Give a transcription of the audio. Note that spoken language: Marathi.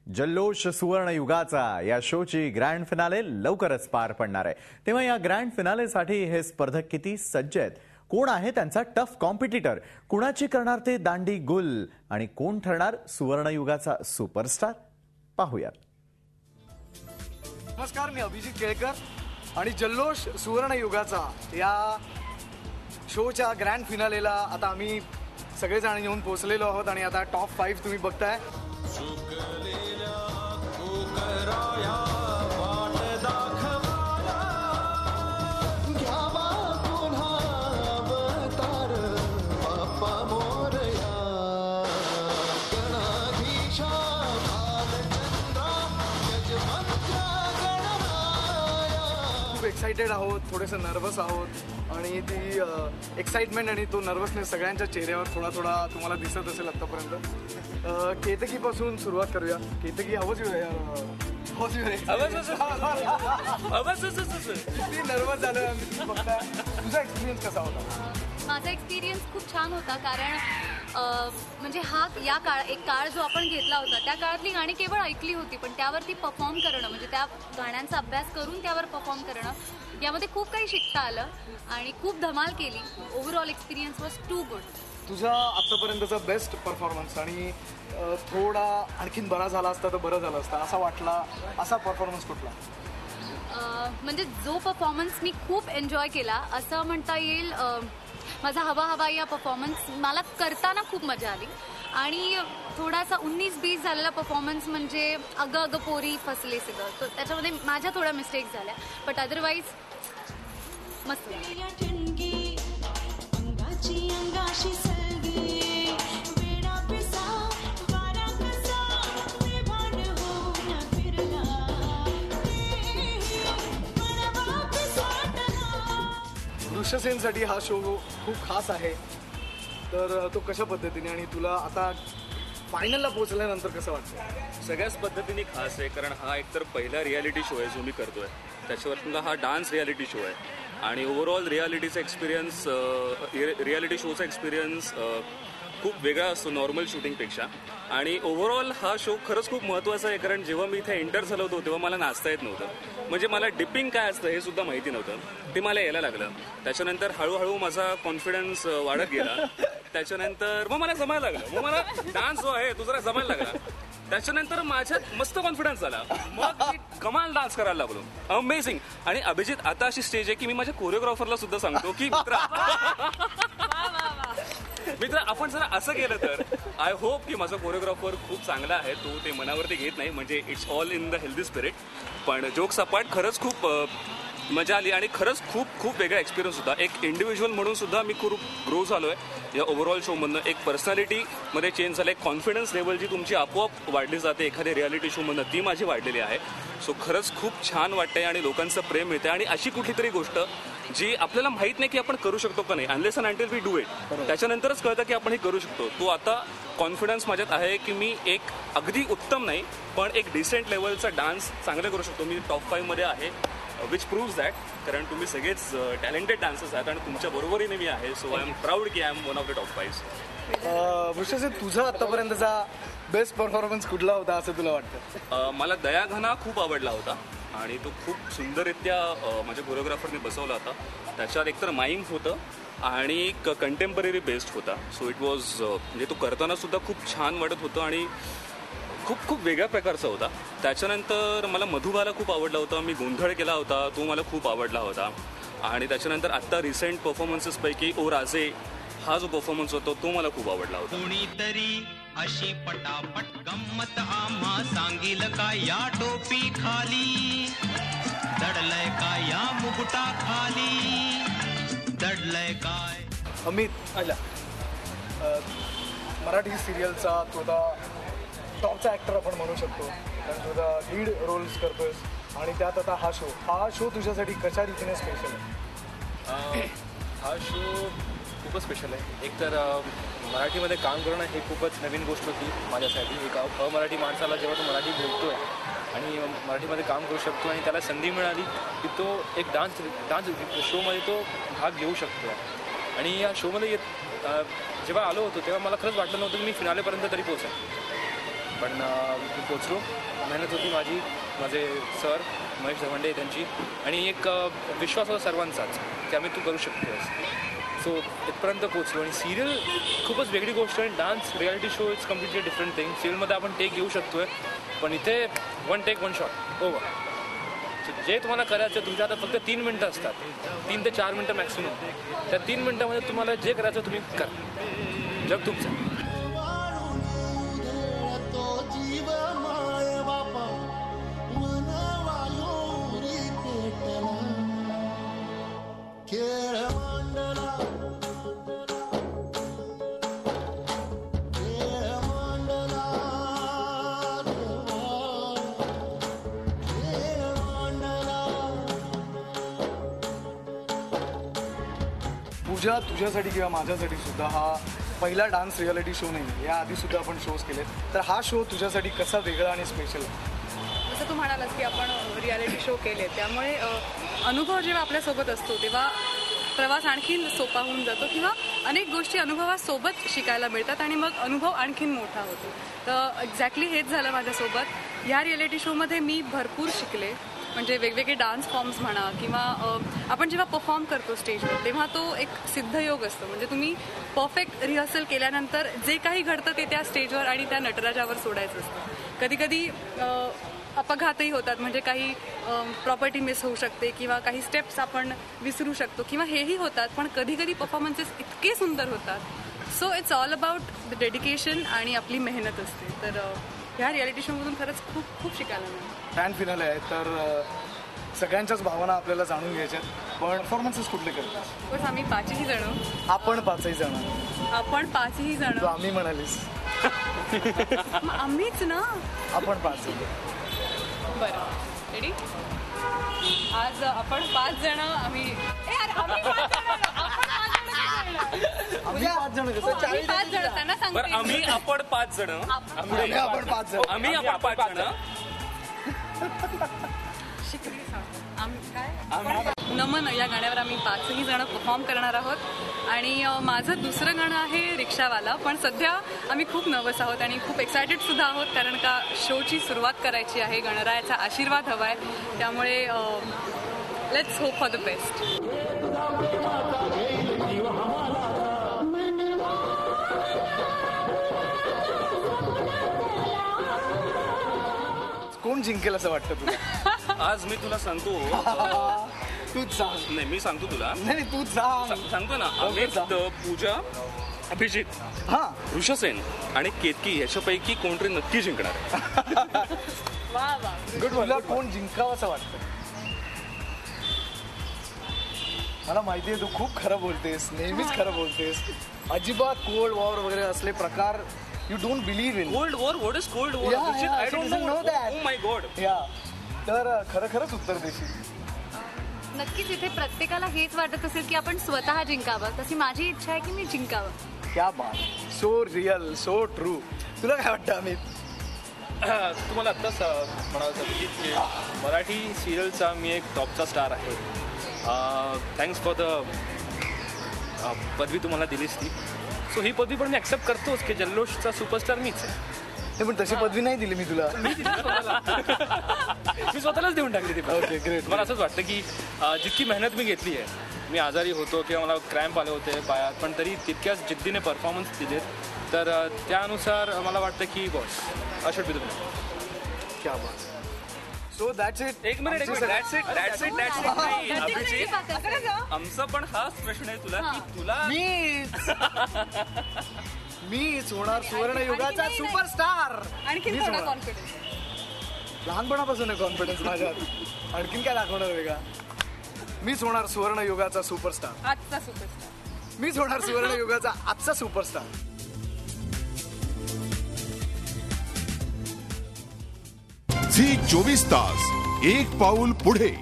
जल्लोष सुवर्ण युगाचा या शोची ग्रँड फिनाले लवकरच पार पडणार आहे. तेव्हा या ग्रँड फिनालेसाठी हे स्पर्धक किती सज्ज आहेत, कोण आहे त्यांचा टफ कॉम्पिटिटर, कुणाची करणार ते दांडी गुल आणि कोण ठरणार सुवर्ण युगाचा सुपरस्टार, पाहूयात. नमस्कार, मी अभिजित केळकर आणि जल्लोष सुवर्ण युगाचा या शोच्या ग्रँड फिनालेला आता आम्ही सगळेजण येऊन पोहोचलेलो आहोत आणि आता टॉप 5 तुम्ही बघताय. एक्साइटेड आहोत, थोडेसे नर्वस आहोत आणि ती एक्साइटमेंट आणि तो नर्वसनेस सगळ्यांच्या चेहऱ्यावर थोडा थोडा तुम्हाला दिसत असेल आतापर्यंत. केतकीपासून सुरुवात करूया. केतकी हवंच किती नर्वस झालं बघता. तुझा एक्सपिरियन्स कसा होता? माझा एक्सपिरियन्स खूप छान होता, कारण म्हणजे एक काळ जो आपण घेतला होता त्या काळातली गाणी केवळ ऐकली होती, पण त्यावरती परफॉर्म करणं म्हणजे त्या गाण्यांचा अभ्यास करून त्यावर परफॉर्म करणं यामध्ये खूप काही शिकता आलं आणि खूप धमाल केली. Overall experience was too good. तुझा आतापर्यंतचा बेस्ट परफॉर्मन्स आणि थोडा आणखीन बरा झाला असता तर बरं झालं असतं असा वाटला असा परफॉर्मन्स कुठला? म्हणजे जो परफॉर्मन्स मी खूप एन्जॉय केला असं म्हणता येईल, माझा हवा हवा या परफॉर्मन्स मला करताना खूप मजा आली. आणि थोडासा 19-20 झालेला परफॉर्मन्स म्हणजे अगं अगं पोरी फसले सगळं, तर त्याच्यामध्ये माझ्या थोड्या मिस्टेक्स झाल्या, बट अदरवाईज मस्त. दृश्यसेनसाठी हा शो खूप खास आहे, तर तो कशा पद्धतीने आणि तुला आता फायनलला पोहोचल्यानंतर कसं वाटतं? सगळ्याच पद्धतीने खास आहे, कारण हा एकतर पहिला रियालिटी शो आहे जो मी करतोय. त्याच्यावर हा डान्स रियालिटी शो आहे आणि ओव्हरऑल रियालिटीचा एक्सपिरियन्स, रियालिटी शोचा एक्सपिरियन्स खूप वेगळा असतो नॉर्मल शूटिंगपेक्षा. आणि ओव्हरऑल हा शो खरंच खूप महत्त्वाचा आहे, कारण जेव्हा मी इथे एंटर झालो होतो तेव्हा मला नाचता येत नव्हतं. म्हणजे मला डिपिंग काय असतं हे सुद्धा माहिती नव्हतं, ते मला यायला लागलं. त्याच्यानंतर हळूहळू माझा कॉन्फिडन्स वाढत गेला. त्याच्यानंतर मग मला जमायला लागलं, मग मला डान्स जो आहे तो जरा जमायला लागला. त्याच्यानंतर माझ्यात मस्त कॉन्फिडन्स आला, मग मी कमाल डान्स करायला लागलो. अमेझिंग. आणि अभिजित, आता अशी स्टेज आहे की मी माझ्या कोरिओग्राफरला सुद्धा सांगतो की मित्र आपण जरा असं केलं तर. आय होप की माझा कोरिओग्राफर खूप चांगला आहे, तो ते मनावरती घेत नाही, म्हणजे it's all in the healthy spirit. पण जोक्स अपार्ट खरंच खूप मजा आली आणि खरंच खूप खूप वेगळा एक्सपिरियन्स होता. एक इंडिव्हिज्युअल म्हणून सुद्धा मी खूप ग्रो झालो आहे या ओव्हरऑल शोमधनं. एक पर्सनॅलिटीमध्ये चेंज झालं, एक कॉन्फिडन्स लेवल जी तुमची आपोआप वाढली जाते एखाद्या रियालिटी शोमधनं, ती माझी वाढलेली आहे. सो खरंच खूप छान वाटतंय आणि लोकांचं प्रेम मिळतंय. आणि अशी कुठली तरी गोष्ट जी आपल्याला माहीत नाही की आपण करू शकतो का नाही, unless and until we do it, त्याच्यानंतरच कळतं की आपण हे करू शकतो. तो आता कॉन्फिडन्स माझ्यात आहे की मी एक अगदी उत्तम नाही पण एक डिसेंट लेवलचा डान्स चांगलं करू शकतो. मी टॉप 5 मध्ये आहे, विच प्रूव्स दॅट, कारण तुम्ही सगळेच टॅलेंटेड डान्सर्स आहात आणि तुमच्या बरोबरीने मी आहे. सो आय एम प्राऊड की I am one of the top 5. वृषाचे तुझा आतापर्यंतचा बेस्ट परफॉर्मन्स कुठला होता असं तुला वाटतं? मला दयाघना खूप आवडला होता आणि तो खूप सुंदररित्या माझ्या कोरिओग्राफरने बसवला होता. त्याच्यात एकतर माईम होतं आणि कंटेम्पररी बेस्ड होता. सो इट वॉज म्हणजे तो करताना सुद्धा खूप छान वाटत होतं आणि खूप खूप वेगळ्या प्रकारचा होता. त्याच्यानंतर मला मधुबाला खूप आवडला होता, मी गोंधळ केला होता, तो मला खूप आवडला होता. आणि त्याच्यानंतर आत्ता रिसेंट परफॉर्मन्सेसपैकी ओ राजे हा जो परफॉर्मन्स होता तो मला खूप आवडला होता. कोणीतरी अशी पटापट गंमत आम्हा सांगील का या टोपी खाली दडलय का या मुकुटा खाली दडलय काय. अमित, मराठी सिरियलचा तुझा टॉपचा ॲक्टर आपण म्हणू शकतो, कारण तुझा लीड रोल्स करतोयस आणि त्यात आता हा शो तुझ्यासाठी कशा रीतीने स्पेशल आहे? हा शो खूपच स्पेशल आहे. एकतर मराठीमध्ये काम करणं हे खूपच नवीन गोष्ट होती माझ्यासाठी. एक अमराठी माणसाला जेव्हा तो मराठी बोलतो आहे आणि मराठीमध्ये काम करू शकतो आणि त्याला संधी मिळाली की तो एक डान्स शोमध्ये तो भाग घेऊ शकतो. आणि या शोमध्ये जेव्हा आलो होतो तेव्हा मला खरंच वाटलं नव्हतं की मी फिनालेपर्यंत तरी पोहोचेन. पण मी पोचलो. मेहनत होती माझी, माझे सर महेश धवंडे त्यांची, आणि एक विश्वास होता सर्वांचाच की आम्ही तू करू शकतोस. सो इथपर्यंत पोचलो. आणि सिरियल खूपच वेगळी गोष्ट आहे. Dance reality show is completely different thing. सिरियलमध्ये आपण टेक घेऊ शकतो आहे, पण इथे one take one shot over. जे तुम्हाला करायचं तुमच्या आता फक्त 3 मिनटं असतात, 3 ते 4 मिनटं मॅक्सिमम. त्या 3 मिनटामध्ये तुम्हाला जे करायचं तुम्ही करा. जग तुमचं. पूजा, तुझ्यासाठी किंवा माझ्यासाठी सुद्धा हा पहिला डान्स रियालिटी शो नाही. या आधी सुद्धा आपण शोज केलेत, तर हा शो तुझ्यासाठी कसा वेगळा आणि स्पेशल आहे? जसं तू म्हणालास की आपण रियालिटी शो केले, त्यामुळे अनुभव जेव्हा आपल्यासोबत असतो तेव्हा प्रवास आणखीन सोपा होऊन जातो, किंवा अनेक गोष्टी अनुभवासोबत शिकायला मिळतात आणि मग अनुभव आणखीन मोठा होतो. तर एक्झॅक्टली हेच झालं माझ्यासोबत. ह्या रियालिटी शोमध्ये मी भरपूर शिकले. म्हणजे वेगवेगळे डान्स फॉर्म्स म्हणा, किंवा आपण जेव्हा परफॉर्म करतो स्टेजवर तेव्हा तो एक सिद्धयोग असतो. म्हणजे तुम्ही परफेक्ट रिहर्सल केल्यानंतर जे काही घडतं ते त्या स्टेजवर आणि त्या नटराजावर सोडायचं असतं. कधी कधी अपघातही होतात, म्हणजे काही प्रॉपर्टी मिस होऊ शकते, किंवा काही स्टेप्स आपण विसरू शकतो, किंवा हेही होतात. पण कधी कधी परफॉर्मन्सेस इतके सुंदर होतात. So it's all about the dedication आणि आपली मेहनत असते. तर ह्या रियालिटी शोमधून खरंच खूप खूप शिकायला मिळालं. फॅन फिनाले आहे, तर सगळ्यांच्याच भावना आपल्याला जाणून घ्यायच्यात. पण परफॉर्मन्सेस कुठले करतात? बस आम्ही 5ही जण. आपण 5ही जण. आपण 5ही जण. तू आम्ही म्हणालीस. आम्हीच ना. आपण 5. बरं, रेडी? आज आपण 5 जण. आम्ही 5 जण कसं? 5 जण त्यांना बरं, सांगते. आम्ही आपण 5 जण. आपण 5 जण. आम्ही आपण 5 जण. शिकली सांग. आम्ही काय? नमन या गाण्यावर आम्ही 5ही जण परफॉर्म करणार आहोत. आणि माझं दुसरं गाणं आहे रिक्षावाला. पण सध्या आम्ही खूप नर्वस आहोत आणि खूप एक्सायटेड सुद्धा आहोत, कारण का शोची सुरुवात करायची आहे. गणरायाचा आशीर्वाद हवा आहे, त्यामुळे let's hope for the best. कोण जिंकेल असं वाटतं तुला? आज मी तुला सांगतो. तूच सांग. नाही, मी सांगतो तुला. नाही, तूच सांग. सांगतो ना. ओके, अमित, सांग. पूजा, अभिजित, हा, ऋषसेन आणि केतकी याच्यापैकी कोणतरी नक्की जिंकणार आहे. वा वा. तुला कोण जिंकावं असं वाटतं? मला माहिती आहे तू खूप खरं बोलतेस, नेहमीच खरं बोलतेस. अजिबात कोल्ड वॉर वगैरे असले प्रकार you don't believe in. Cold war? What is cold war? I don't know that. Oh my God. या, तर खरंच उत्तर देशील? नक्कीच इथे प्रत्येकाला हेच वाटत असेल की आपण स्वतः जिंकावं. तशी माझी इच्छा आहे की मी जिंकावं. क्या बात. So real, so true. तुला काय वाटतं अमित? तुम्हाला आत्ताच म्हणायचं की मराठी सिरियलचा मी एक टॉपचा स्टार आहे. थँक्स फॉर द पदवी तुम्हाला दिलीस ती. सो ही पदवी पण मी ॲक्सेप्ट करतोच की जल्लोषचा सुपरस्टार मीच आहे. नाही, पण तशी पदवी नाही दिली मी तुला. मी स्वतःलाच देऊन टाकली ती. Okay, great. मला असंच वाटतं की जितकी मेहनत मी घेतली आहे, मी आजारी होतो किंवा मला क्रॅम्प आले होते पायात, पण तरी तितक्याच जिद्दीने परफॉर्मन्स दिलेत. तर त्यानुसार मला वाटतं की बॉस अशोट बी तुम्ही. क्या बात. So that's it. एक मिनिट. That's it. नाही, अभिजित, आमचा पण हाच प्रश्न आहे तुला की तुला मीच होणार सुवर्ण युगाचा सुपरस्टार. आणखी मीच थोडा होणार. कॉन्फिडन्स. लहानपणापासून आहे कॉन्फिडन्स माझ्यात. आणखीन काय दाखवणार वेगळा? मीच होणार सुवर्ण युगाचा सुपरस्टार. आजचा सुपरस्टार. मीच होणार सुवर्ण युगाचा आजचा सुपरस्टार. झी 24 तास, एक पाऊल पुढे.